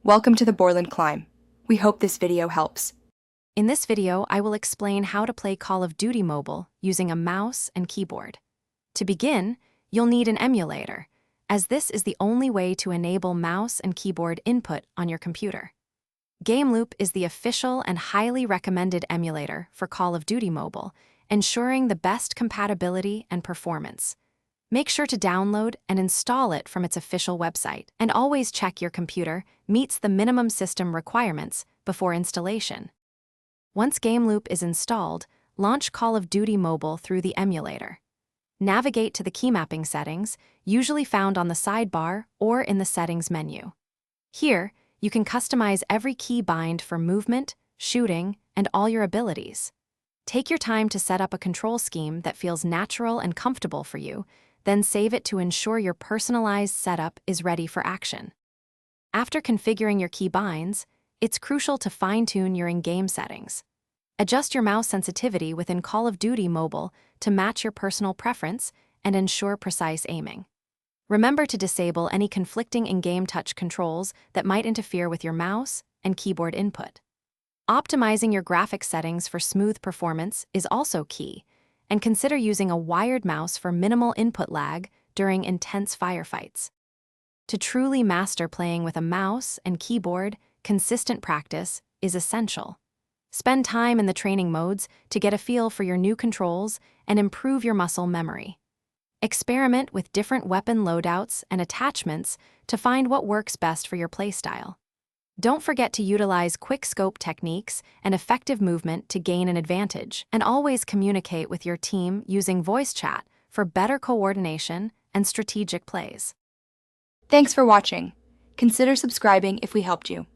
Welcome to the Borland Climb. We hope this video helps. In this video, I will explain how to play Call of Duty Mobile using a mouse and keyboard. To begin, you'll need an emulator, as this is the only way to enable mouse and keyboard input on your computer. GameLoop is the official and highly recommended emulator for Call of Duty Mobile, ensuring the best compatibility and performance. Make sure to download and install it from its official website, and always check your computer meets the minimum system requirements before installation. Once GameLoop is installed, launch Call of Duty Mobile through the emulator. Navigate to the key mapping settings, usually found on the sidebar or in the settings menu. Here, you can customize every key bind for movement, shooting, and all your abilities. Take your time to set up a control scheme that feels natural and comfortable for you, then save it to ensure your personalized setup is ready for action. After configuring your key binds, it's crucial to fine-tune your in-game settings. Adjust your mouse sensitivity within Call of Duty Mobile to match your personal preference and ensure precise aiming. Remember to disable any conflicting in-game touch controls that might interfere with your mouse and keyboard input. Optimizing your graphics settings for smooth performance is also key, and consider using a wired mouse for minimal input lag during intense firefights. To truly master playing with a mouse and keyboard, consistent practice is essential. Spend time in the training modes to get a feel for your new controls and improve your muscle memory. Experiment with different weapon loadouts and attachments to find what works best for your playstyle. Don't forget to utilize quick-scope techniques and effective movement to gain an advantage, and always communicate with your team using voice chat for better coordination and strategic plays. Thanks for watching. Consider subscribing if we helped you.